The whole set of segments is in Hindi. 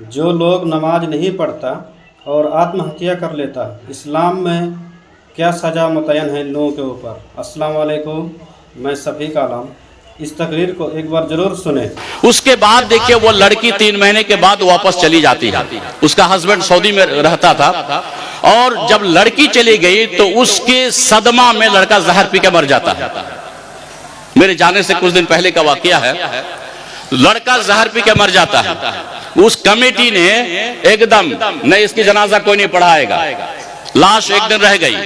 जो लोग नमाज नहीं पढ़ता और आत्महत्या कर लेता, इस्लाम में क्या सज़ा मुतय्यन है इन लोगों के ऊपर। अस्सलाम वालेकुम, मैं शफीक आलम। इस तकरीर को एक बार जरूर सुने। उसके बाद देखिए वो लड़की 3 महीने के बाद वापस चली जाती है। उसका हस्बैंड सऊदी में रहता था और जब लड़की चली गई तो उसके सदमा में लड़का जहर पी के मर जाता है। मेरे जाने से कुछ दिन पहले का वाकया है। लड़का जहर पी के मर जाता है। उस कमेटी ने एकदम नहीं, इसकी जनाजा कोई नहीं पढ़ाएगा, लाश एक दिन रह गई।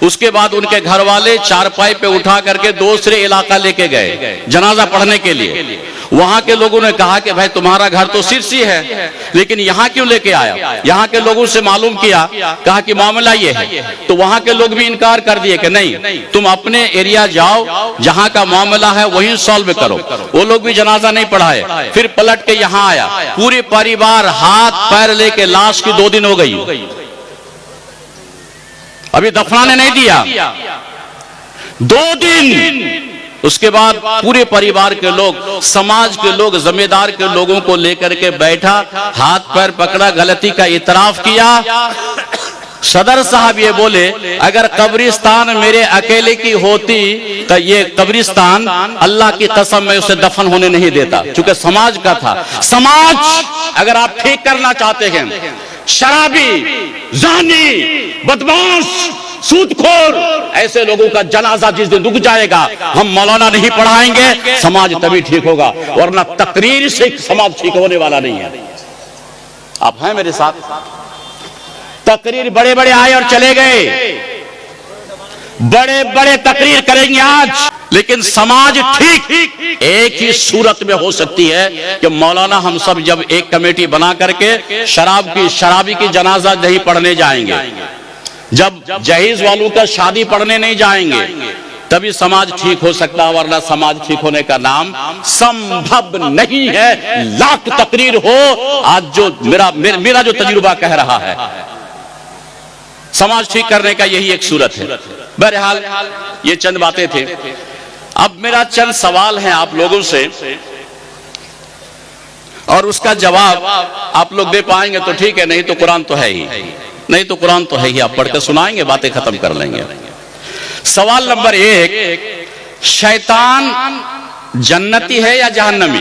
उसके बाद उनके घर वाले चारपाई पे उठा करके दूसरे इलाका लेके गए जनाजा पढ़ने के लिए। वहां के लोगों ने कहा कि भाई तुम्हारा घर तो सिरसी है, लेकिन यहाँ क्यों लेके आया। यहाँ के लोगों से मालूम किया, कहा कि मामला ये है। तो वहां के लोग भी इनकार कर दिए कि नहीं, तुम अपने एरिया जाओ, जहाँ का मामला है वहीं सॉल्व करो। वो लोग भी जनाजा नहीं पढ़ाए। फिर पलट के यहाँ आया, पूरे परिवार हाथ पैर लेके, लाश की 2 दिन हो गई, अभी दफनाने नहीं दिया, 2 दिन। उसके बाद पूरे परिवार के लोग, समाज के लोग, जमींदार के लोगों को लेकर के बैठा, हाथ पैर पकड़ा, गलती का इतराफ किया। सदर साहब ये बोले, अगर कब्रिस्तान मेरे अकेले की होती तो ये कब्रिस्तान अल्लाह की कसम में उसे दफन होने नहीं देता, क्योंकि समाज का था। समाज अगर आप ठीक करना चाहते हैं, शराबी, जानी, बदमाश, सूदखोर, ऐसे लोगों का जनाजा जिस दिन रुक जाएगा, हम मौलाना नहीं पढ़ाएंगे, समाज तभी ठीक होगा, वरना तकरीर से समाज ठीक होने वाला नहीं है। आप हैं मेरे साथ? तकरीर बड़े बड़े आए और चले गए, बड़े बड़े तकरीर करेंगे आज, लेकिन समाज ठीक एक ही सूरत में हो सकती है कि मौलाना हम सब जब एक कमेटी बना करके शराबी की जनाजा नहीं पढ़ने जाएंगे, जब जहेज वालों का शादी पढ़ने नहीं जाएंगे, तभी समाज ठीक हो सकता है, वरना समाज ठीक होने का नाम संभव नहीं है। लाख तकरीर हो, आज जो मेरा जो तजुर्बा कह रहा है, समाज ठीक करने का यही एक सूरत है। बहरहाल ये चंद बातें थे। अब मेरा चंद सवाल है आप लोगों से, और उसका जवाब आप लोग दे पाएंगे तो ठीक है, नहीं तो कुरान तो है ही, नहीं तो कुरान तो है ही, आप पढ़कर सुनाएंगे, बातें खत्म कर लेंगे। सवाल नंबर 1, शैतान जन्नती है या जहन्नमी?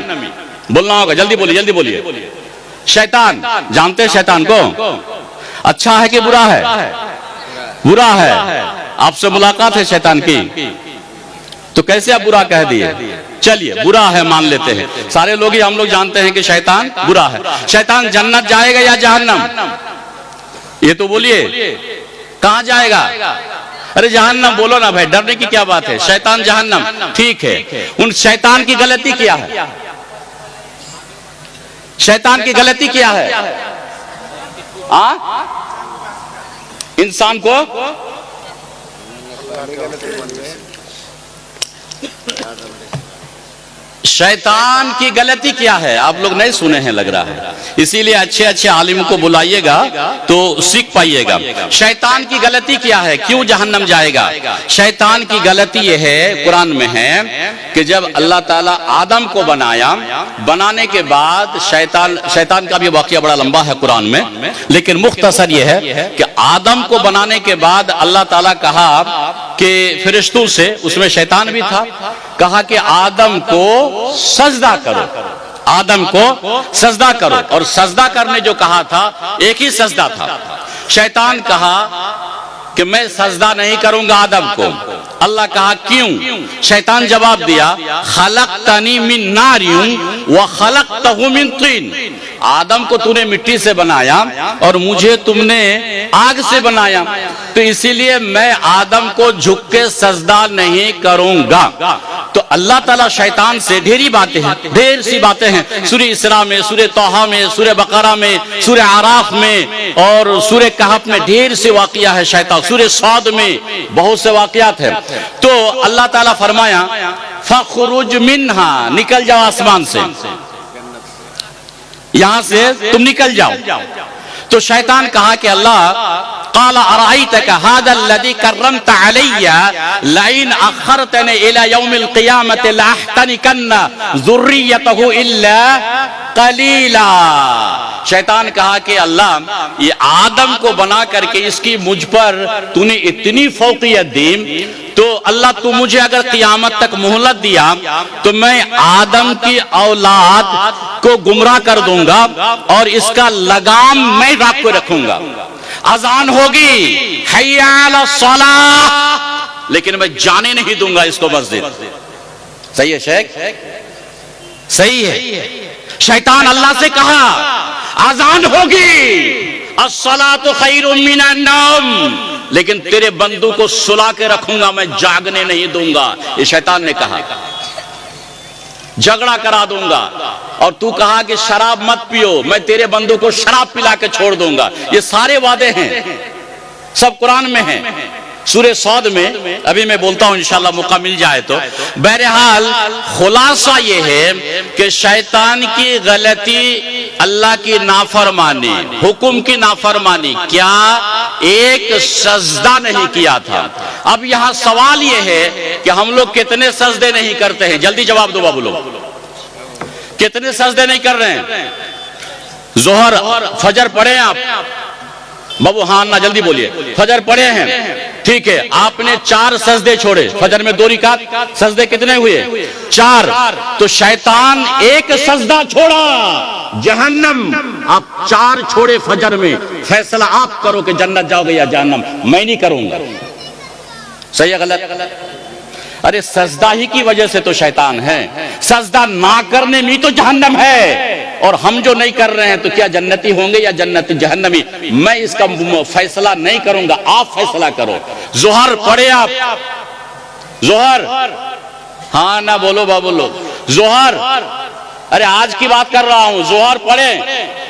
बोलना होगा, जल्दी बोलिए, जल्दी बोलिए। शैतान जानते हैं शैतान को? अच्छा है कि बुरा है? बुरा है। आपसे मुलाकात है शैतान की, तो कैसे आप बुरा कह दिए? चलिए बुरा है मान लेते हैं, सारे लोग ही हम लोग जानते हैं कि शैतान बुरा है। शैतान जन्नत जाएगा या जहन्नम? ये तो बोलिए, कहां जाएगा? अरे जहन्नम बोलो ना भाई, डरने की क्या बात है। शैतान जहन्नम, ठीक है। उन शैतान की गलती क्या है? शैतान की गलती क्या है? इंसान को शैतान की गलती क्या है? आप लोग नहीं सुने हैं लग रहा है, इसीलिए अच्छे अच्छे आलिम को बुलाइएगा तो सीख पाइएगा। शैतान की गलती क्या है? क्यों जहन्नम जाएगा? शैतान की गलती यह है, कुरान में है कि जब अल्लाह ताला आदम को बनाया, बनाने के बाद शैतान का भी वाकया बड़ा लंबा है कुरान में, लेकिन मुख्तसर यह है कि आदम को बनाने के बाद अल्लाह ताला कहा कि फरिश्तों से, उसमें शैतान भी था, कहा कि आदम को सजदा करो, आदम को सजदा करो। और सजदा करने जो कहा था, एक ही सजदा था। शैतान कहा कि मैं सजदा नहीं करूंगा आदम को। अल्लाह कहा क्यों? शैतान जवाब दिया, खलक़तनी मिन नारिन व खलक़तहु मिन तीन। आदम को तूने मिट्टी से बनाया और मुझे तुमने आग से बनाया, तो इसीलिए मैं आदम को झुक के सजदा नहीं करूंगा। तो अल्लाह ताला शैतान से ढेरी बातें हैं, ढेर सी बातें हैं, सूरह इसरा में, सूरह तोहा में, सूरह बकरा में, सूरह आराफ में और सूरह कहफ में ढेर से वाकया है शैतान, सूरह सौद में बहुत से वाकयात है। तो अल्लाह ताला फरमाया फखरुज मिन्हा, निकल जाओ आसमान से, यहां से तुम निकल जाओ। तो शैतान कहा कि अल्लाह, क़ाल अरअयतक हाज़ल्लज़ी कर्रमत अलैया लइन अख़रतनी इला यौमिल क़ियामति लअहतनिकन्न ज़ुर्रियतहु इल्ला क़लीला। शैतान कहा कि अल्लाह ये आदम को बना करके इसकी मुझ पर तूने इतनी फौकियत दी, तो अल्लाह तू मुझे अगर क़यामत तक मोहलत दिया तो मैं आदम की औलाद को गुमराह कर दूंगा और इसका लगाम मैं रात को रखूंगा। अजान होगी हय्या अला सलाह, लेकिन मैं जाने नहीं दूंगा इसको मस्जिद। सही है शेख, सही है। शैतान अल्लाह से कहा अजान होगी अस्सलातु खैरुम मिनन नौम, लेकिन तेरे बंदू को सुला के रखूंगा, मैं जागने नहीं दूंगा। ये शैतान ने कहा, झगड़ा करा दूंगा। और तू कहा कि शराब मत पियो, मैं तेरे बंदू को शराब पिला के छोड़ दूंगा। ये सारे वादे हैं, सब कुरान में हैं, सूरह सौद में। अभी मैं बोलता हूं इंशाल्लाह मौका मिल जाए तो। बहरहाल खुलासा ये है कि शैतान की गलती अल्लाह की नाफरमानी, हुक्म की नाफरमानी, क्या एक सजदा नहीं किया था। अब यहां सवाल ये है कि हम लोग कितने सजदे नहीं करते हैं, जल्दी जवाब दो बाबू लोग, कितने सजदे नहीं कर रहे हैं। जोहर फजर पढ़े आप बाबू, हाँ ना जल्दी बोलिए, फजर पढ़े हैं, ठीक है। आपने 4 सजदे छोड़े, फजर में 2 रिकात, सजदे कितने हुए 4। तो शैतान एक सजदा छोड़ा, जहन्नम। आप 4 छोड़े फजर में, फैसला आप करो कि जन्नत जाओगे या जहन्नम, मैं नहीं करूंगा। सही है गलत? अरे सजदा ही की वजह से तो शैतान है, सजदा ना करने में तो जहन्नम है। और हम जो नहीं कर रहे हैं तो क्या जन्नती होंगे या जन्नती जहन्नमी, मैं इसका फैसला नहीं करूंगा, आप फैसला करो। जोहर पढ़े आप, जोहर, हाँ ना बोलो बाबू लोग, जोहर। अरे आज की बात कर रहा हूं, जोहर पढ़े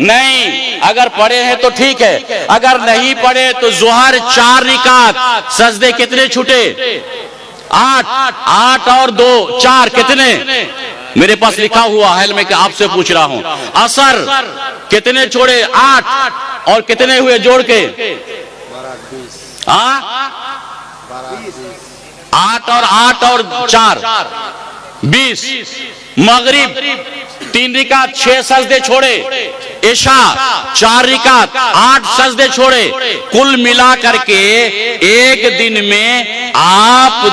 नहीं, अगर पढ़े हैं तो ठीक है, अगर नहीं पढ़े तो जोहर 4 रिकात, सजदे कितने छूटे 8 और 2 4 कितने, मेरे पास लिखा हुआ है, मैं आपसे पूछ रहा हूं। असर कितने छोड़े 8 और कितने हुए जोड़ के 8 और 4 20। मगरिब 3 रिकात 6 सजदे छोड़े, इशा 4 रिकात 8 सजदे छोड़े, कुल मिला करके एक दिन में आप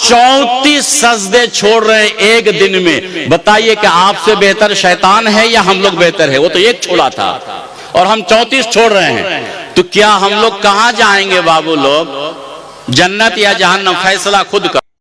34 सजदे छोड़ रहे हैं एक दिन में। बताइए कि आपसे बेहतर शैतान है या हम लोग बेहतर है? वो तो एक छोड़ा था और हम 34 छोड़ रहे हैं। तो क्या हम लोग कहां जाएंगे बाबू लोग, जन्नत या जहन्नम? फैसला खुद कर।